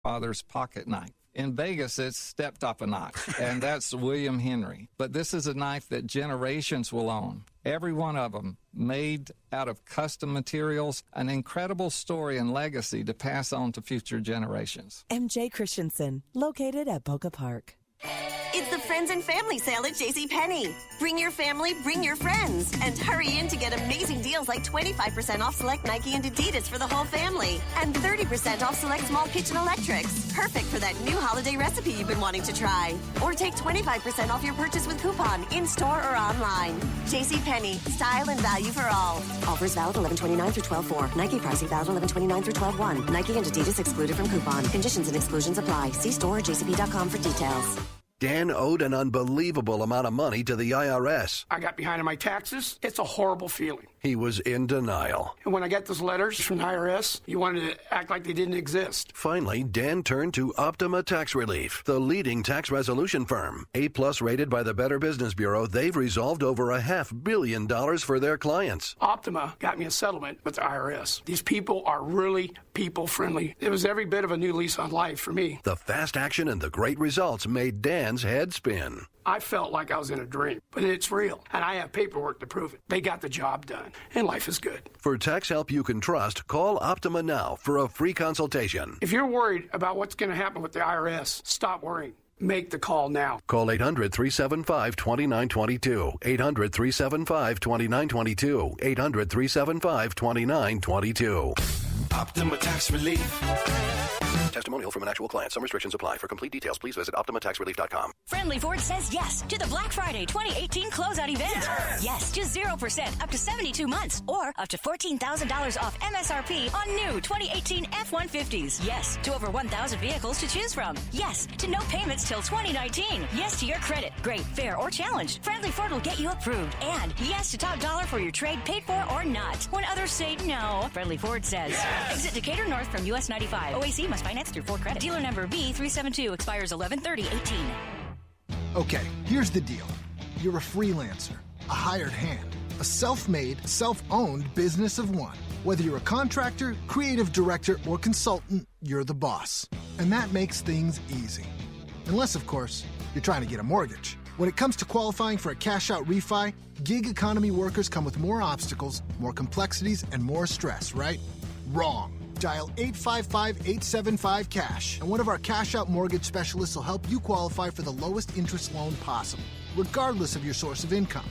father's pocket knife. In Vegas, it's stepped up a notch, and that's William Henry. But this is a knife that generations will own. Every one of them made out of custom materials, an incredible story and legacy to pass on to future generations. MJ Christensen, located at Boca Park. It's the Friends and Family Sale at JCPenney. Bring your family, bring your friends, and hurry in to get amazing deals like 25% off select Nike and Adidas for the whole family, and 30% off select small kitchen electrics. Perfect for that new holiday recipe you've been wanting to try. Or take 25% off your purchase with coupon in-store or online. JCPenney, style and value for all. Offers valid 11/29 through 12/4. Nike pricing valid 11/29 through 12/1. Nike and Adidas excluded from coupon. Conditions and exclusions apply. See store or jcp.com for details. Dan owed an unbelievable amount of money to the IRS. I got behind on my taxes. It's a horrible feeling. He was in denial. And when I got those letters from the IRS, you wanted to act like they didn't exist. Finally, Dan turned to Optima Tax Relief, the leading tax resolution firm. A-plus rated by the Better Business Bureau, they've resolved over $500 million for their clients. Optima got me a settlement with the IRS. These people are really people-friendly. It was every bit of a new lease on life for me. The fast action and the great results made Dan's head spin. I felt like I was in a dream, but it's real, and I have paperwork to prove it. They got the job done, and life is good. For tax help you can trust, call Optima now for a free consultation. If you're worried about what's going to happen with the IRS, stop worrying. Make the call now. Call 800-375-2922. 800-375-2922. 800-375-2922. Optima Tax Relief. Testimonial from an actual client. Some restrictions apply. For complete details, please visit OptimaTaxRelief.com. Friendly Ford says yes to the Black Friday 2018 closeout event. Yes to 0% up to 72 months or up to $14,000 off MSRP on new 2018 F-150s. Yes to over 1,000 vehicles to choose from. Yes to no payments till 2019. Yes to your credit. Great, fair, or challenged. Friendly Ford will get you approved. And yes to top dollar for your trade paid for or not. When others say no, Friendly Ford says yes. Exit Decatur North from US 95. OAC must finance through Ford Credit. Dealer number B372 expires 11/30/18. Okay, here's the deal. You're a freelancer, a hired hand, a self-made, self-owned business of one. Whether you're a contractor, creative director, or consultant, you're the boss. And that makes things easy. Unless, of course, you're trying to get a mortgage. When it comes to qualifying for a cash-out refi, gig economy workers come with more obstacles, more complexities, and more stress, right? Wrong. Dial 855-875-CASH, and one of our cash-out mortgage specialists will help you qualify for the lowest interest loan possible, regardless of your source of income.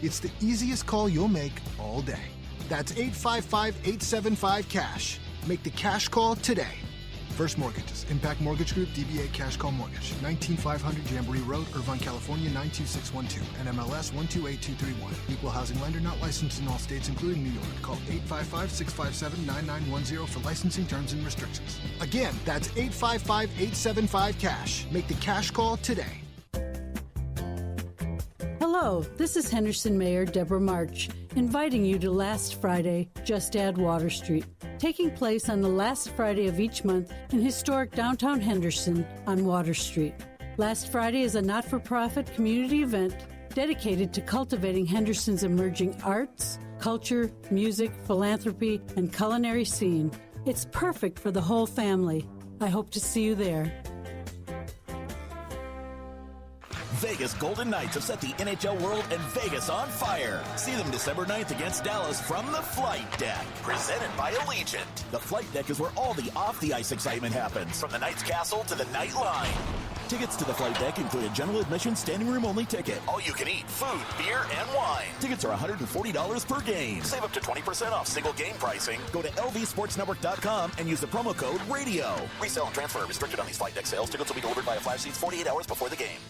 It's the easiest call you'll make all day. That's 855-875-CASH. Make the cash call today. First Mortgages, Impact Mortgage Group, DBA Cash Call Mortgage, 19500 Jamboree Road, Irvine, California, 92612, NMLS 128231. Equal housing lender, not licensed in all states, including New York. Call 855-657-9910 for licensing terms and restrictions. Again, that's 855-875-CASH. Make the cash call today. Hello, this is Henderson Mayor Deborah March, inviting you to Last Friday, Just Add Water Street, taking place on the last Friday of each month in historic downtown Henderson on Water Street. Last Friday is a not-for-profit community event dedicated to cultivating Henderson's emerging arts, culture, music, philanthropy, and culinary scene. It's perfect for the whole family. I hope to see you there. Vegas Golden Knights have set the NHL world and Vegas on fire. See them December 9th against Dallas from the Flight Deck, presented by Allegiant. The Flight Deck is where all the off-the-ice excitement happens, from the Knights Castle to the Night Line. Tickets to the Flight Deck include a general admission, standing room only ticket. All you can eat, food, beer, and wine. Tickets are $140 per game. Save up to 20% off single game pricing. Go to lvsportsnetwork.com and use the promo code RADIO. Resale and transfer are restricted on these Flight Deck sales. Tickets will be delivered by a flash seats 48 hours before the game.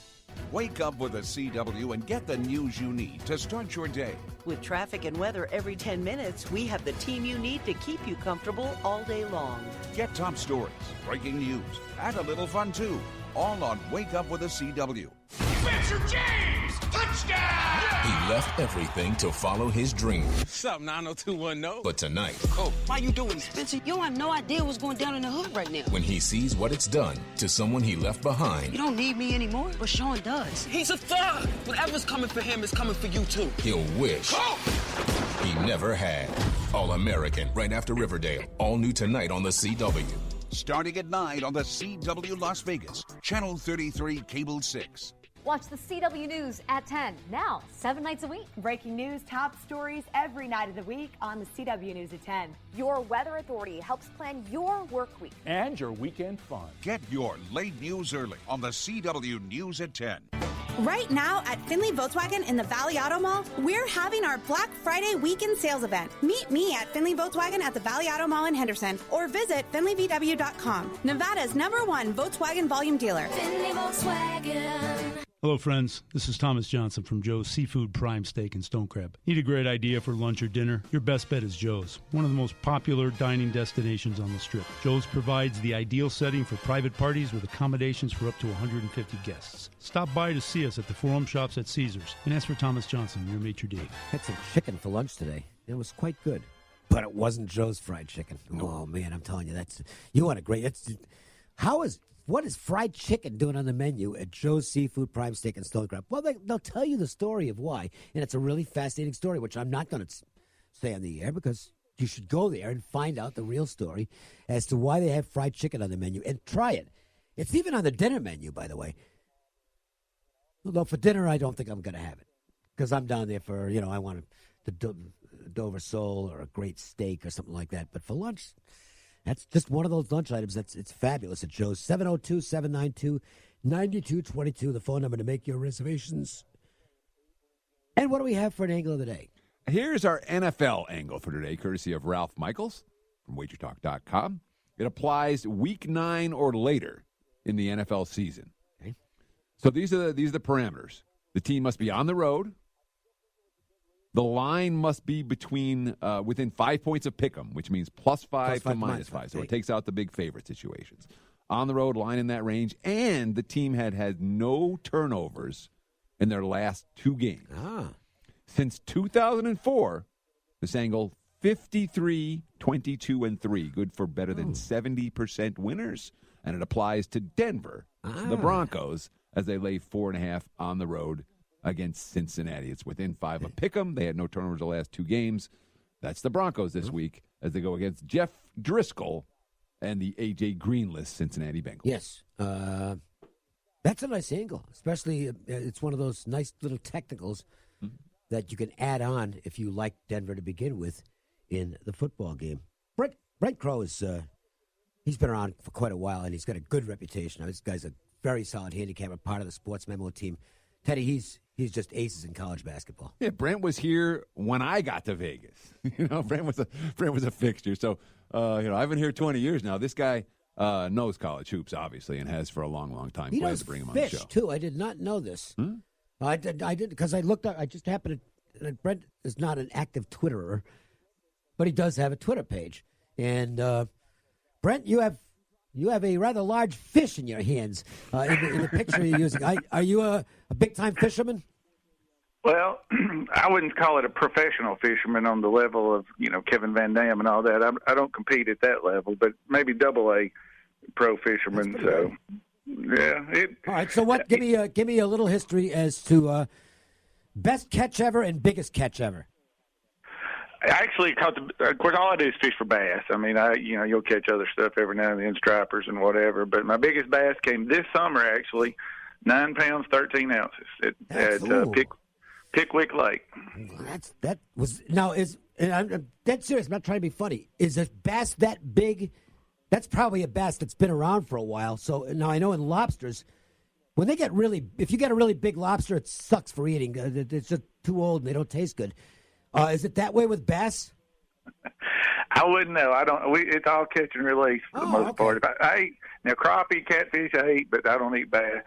Wake up with a CW and get the news you need to start your day. With traffic and weather every 10 minutes, we have the team you need to keep you comfortable all day long. Get top stories, breaking news, and a little fun too. All on Wake Up with a CW. Spencer James! Touchdown! He left everything to follow his dream. Something 90210. But tonight... Oh, why you doing this? Spencer, you don't have no idea what's going down in the hood right now. When he sees what it's done to someone he left behind... You don't need me anymore, but Sean does. He's a thug. Whatever's coming for him is coming for you, too. He'll wish he never had. All-American, right after Riverdale. All new tonight on the CW. starting at 9 on the CW Las Vegas, Channel 33, Cable 6. Watch the CW News at 10, now 7 nights a week. Breaking news, top stories every night of the week on the CW News at 10. Your weather authority helps plan your work week. And your weekend fun. Get your late news early on the CW News at 10. Right now at Findlay Volkswagen in the Valley Auto Mall, we're having our Black Friday weekend sales event. Meet me at Findlay Volkswagen at the Valley Auto Mall in Henderson or visit FindlayVW.com, Nevada's #1 Volkswagen volume dealer. Findlay Volkswagen. Hello, friends. This is Thomas Johnson from Joe's Seafood Prime Steak and Stone Crab. Need a great idea for lunch or dinner? Your best bet is Joe's, one of the most popular dining destinations on the Strip. Joe's provides the ideal setting for private parties with accommodations for up to 150 guests. Stop by to see us at the Forum Shops at Caesars and ask for Thomas Johnson, your maitre d'. Had some chicken for lunch today. It was quite good, but it wasn't Joe's fried chicken. Oh man, I'm telling you, you want a great. What is fried chicken doing on the menu at Joe's Seafood Prime Steak and Stone Crab? Well, they'll tell you the story of why, and it's a really fascinating story, which I'm not going to say on the air because you should go there and find out the real story as to why they have fried chicken on the menu and try it. It's even on the dinner menu, by the way. Although for dinner, I don't think I'm going to have it because I'm down there for, I want the Dover sole or a great steak or something like that. But for lunch, that's just one of those lunch items it's fabulous at Joe's. 702-792-9222, the phone number to make your reservations. And what do we have for an angle of the day? Here's our NFL angle for today, courtesy of Ralph Michaels from WagerTalk.com. It applies week 9 or later in the NFL season. Okay. So these are the parameters. The team must be on the road. The line must be within 5 points of pick'em, which means +5 to -5. So it takes out the big favorite situations. On the road, line in that range, and the team had no turnovers in their last 2 games. Since 2004, this angle 53, 22, and 3, good for better than 70% winners, and it applies to Denver, the Broncos, as they lay 4.5 on the road against Cincinnati. It's within 5 of pick'em. They had no turnovers the last 2 games. That's the Broncos this week as they go against Jeff Driscoll and the A.J. Greenless Cincinnati Bengals. Yes. That's a nice angle, especially it's one of those nice little technicals that you can add on if you like Denver to begin with in the football game. Brent Crow is he's been around for quite a while, and he's got a good reputation. This guy's a very solid handicapper, part of the sports memo team. Teddy, he's just aces in college basketball. Yeah, Brent was here when I got to Vegas. Brent was a fixture. So, I've been here 20 years now. This guy knows college hoops, obviously, and has for a long, long time. He Glad does to bring him fish, on the show. too. I did not know this. I did because I looked up. I just happened to. Brent is not an active Twitterer, but he does have a Twitter page. And Brent, you have a rather large fish in your hands in the picture you're using. Are you a big-time fisherman? Well, I wouldn't call it a professional fisherman on the level of, Kevin Van Dam and all that. I don't compete at that level, but maybe double-A pro fisherman. So, yeah. All right, so what? Give me a little history as to best catch ever and biggest catch ever. I actually caught of course, all I do is fish for bass. I mean, you'll catch other stuff every now and then, stripers and whatever. But my biggest bass came this summer, actually, 9 pounds, 13 ounces at Pickwick Lake. And I'm dead serious. I'm not trying to be funny. Is a bass that big? That's probably a bass that's been around for a while. So now I know in lobsters, when they get if you get a really big lobster, it sucks for eating. It's just too old and they don't taste good. Is it that way with bass? I wouldn't know. I don't. It's all catch and release for the most part. I eat crappie, catfish. I eat, but I don't eat bass.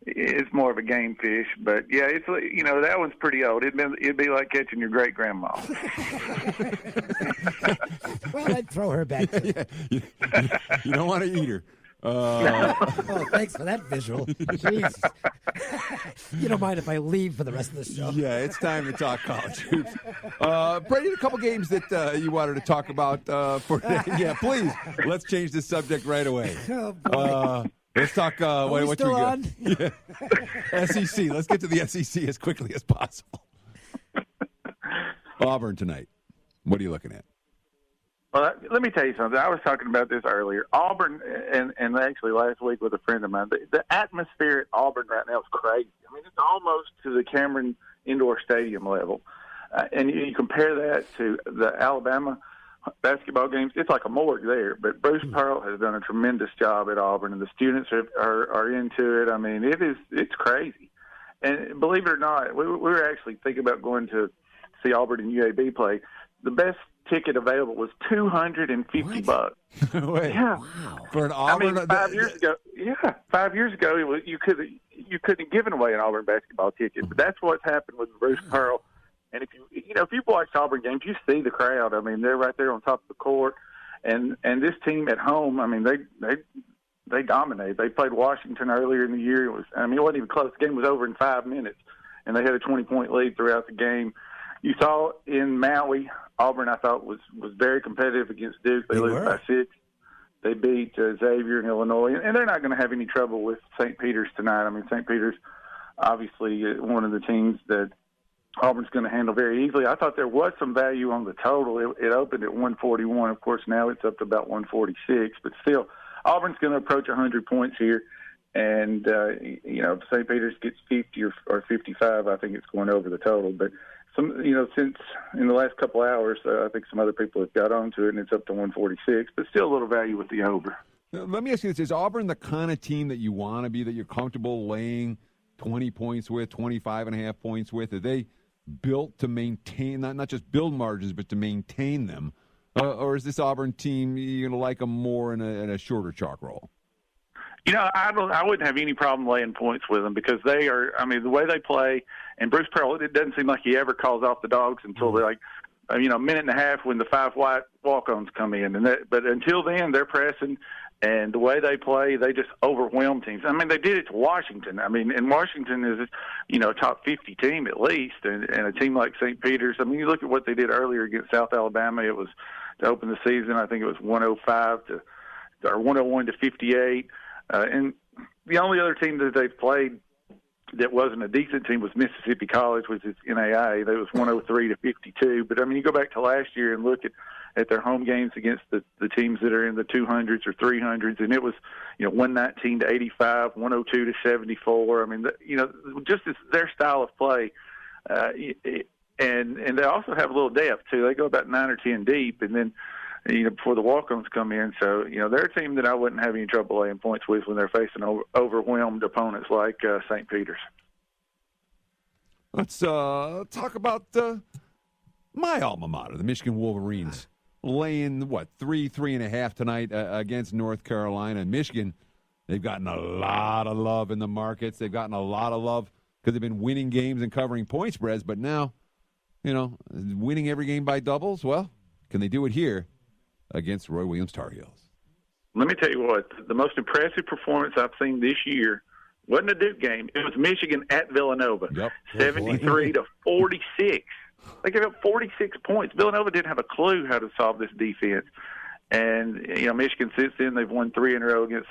It's more of a game fish. But yeah, it's that one's pretty old. It'd be like catching your great grandma. Well, I'd throw her back. You don't want to eat her. Oh, thanks for that visual. Jesus. You don't mind if I leave for the rest of the show? Yeah, it's time to talk college hoops. Brady, a couple games that you wanted to talk about for today. Yeah, please. Let's change the subject right away. Oh, boy. Let's talk. What we still on? Yeah. SEC. Let's get to the SEC as quickly as possible. Auburn tonight. What are you looking at? Well, let me tell you something. I was talking about this earlier. Auburn, and actually last week with a friend of mine, the atmosphere at Auburn right now is crazy. I mean, it's almost to the Cameron Indoor Stadium level. And you compare that to the Alabama basketball games, it's like a morgue there. But Bruce Pearl has done a tremendous job at Auburn, and the students are into it. I mean, it's crazy. And believe it or not, we were actually thinking about going to see Auburn and UAB play. The best ticket available was $250. Wait, yeah, wow. For an Auburn. I mean, 5 years ago, you couldn't have given away an Auburn basketball ticket. But that's what's happened with Bruce Pearl. And if you've watched Auburn games, you see the crowd. I mean, they're right there on top of the court. And this team at home, I mean, they dominate. They played Washington earlier in the year. It wasn't even close. The game was over in 5 minutes, and they had a 20-point lead throughout the game. You saw in Maui, Auburn, I thought, was very competitive against Duke. They lose by 6. They beat Xavier in Illinois, and they're not going to have any trouble with St. Peter's tonight. I mean, St. Peter's obviously one of the teams that Auburn's going to handle very easily. I thought there was some value on the total. It opened at 141. Of course, now it's up to about 146. But still, Auburn's going to approach 100 points here. And, if St. Peter's gets 50 or 55, I think it's going over the total. But, since in the last couple hours, I think some other people have got onto it, and it's up to 146. But still a little value with the over. Now, let me ask you this. Is Auburn the kind of team that you want to be, that you're comfortable laying 20 points with, 25.5 points with? Are they built to maintain, not just build margins, but to maintain them? Or is this Auburn team, you're going to like them more in a shorter chalk roll? I wouldn't have any problem laying points with them because they are, I mean, the way they play, and Bruce Pearl, it doesn't seem like he ever calls off the dogs until they're like, a minute and a half when the 5 white walk-ons come in. But until then, they're pressing, and the way they play, they just overwhelm teams. I mean, they did it to Washington. I mean, and Washington is, a top 50 team at least, and a team like St. Peter's. I mean, you look at what they did earlier against South Alabama. It was, to open the season, I think it was 101 to 58. And the only other team that they've played that wasn't a decent team was Mississippi College, which is NAIA. That was 103 to 52. But, I mean, you go back to last year and look at their home games against the teams that are in the 200s or 300s, and it was, 119 to 85, 102 to 74. I mean, just as their style of play. And they also have a little depth, too. They go about 9 or 10 deep, and then, before the walk-ons come in. So, they're a team that I wouldn't have any trouble laying points with when they're facing overwhelmed opponents like St. Peter's. Let's talk about my alma mater, the Michigan Wolverines, laying, 3.5 tonight against North Carolina. Michigan, they've gotten a lot of love in the markets. They've gotten a lot of love because they've been winning games and covering point spreads. But now, winning every game by doubles, well, can they do it here against Roy Williams Tar Heels? Let me tell you what, the most impressive performance I've seen this year wasn't a Duke game. It was Michigan at Villanova, 73 to 46. They gave up 46 points. Villanova didn't have a clue how to solve this defense. And, Michigan, since then, they've won 3 in a row against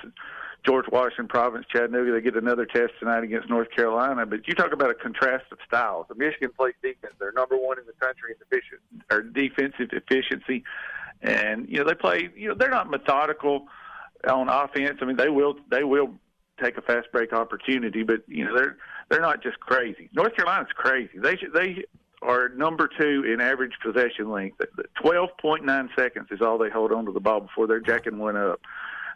George Washington, Providence, Chattanooga. They get another test tonight against North Carolina. But you talk about a contrast of styles. The Michigan plays defense. They're number 1 in the country in defensive efficiency. And, they play, they're not methodical on offense. I mean, they will take a fast break opportunity, but, they're not just crazy. North Carolina's crazy. They are number 2 in average possession length. 12.9 seconds is all they hold on to the ball before they're jacking one up.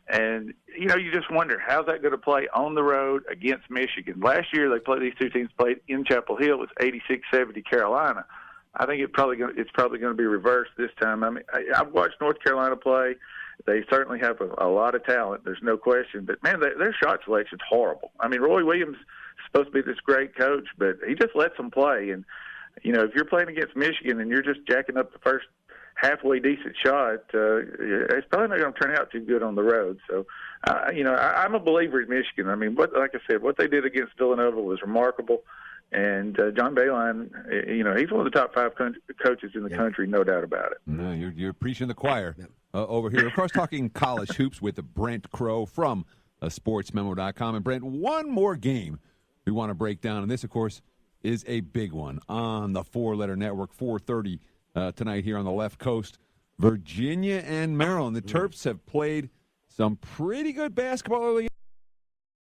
And, you just wonder, how's that going to play on the road against Michigan? Last year, these two teams played in Chapel Hill. It was 86-70 Carolina. I think it's probably going to be reversed this time. I mean, I've watched North Carolina play. They certainly have a lot of talent. There's no question. But, man, their shot selection's horrible. I mean, Roy Williams is supposed to be this great coach, but he just lets them play. And, if you're playing against Michigan and you're just jacking up the first halfway decent shot, it's probably not going to turn out too good on the road. So, I'm a believer in Michigan. I mean, like I said, what they did against Villanova was remarkable. And John Boehline, he's one of the top 5 coaches in the country, no doubt about it. No, you're preaching the choir over here. Of course, talking college hoops with Brent Crow from sportsmemo.com. And, Brent, one more game we want to break down. And this, of course, is a big one on the 4-letter network, 4:30 tonight here on the left coast. Virginia and Maryland. The Terps have played some pretty good basketball early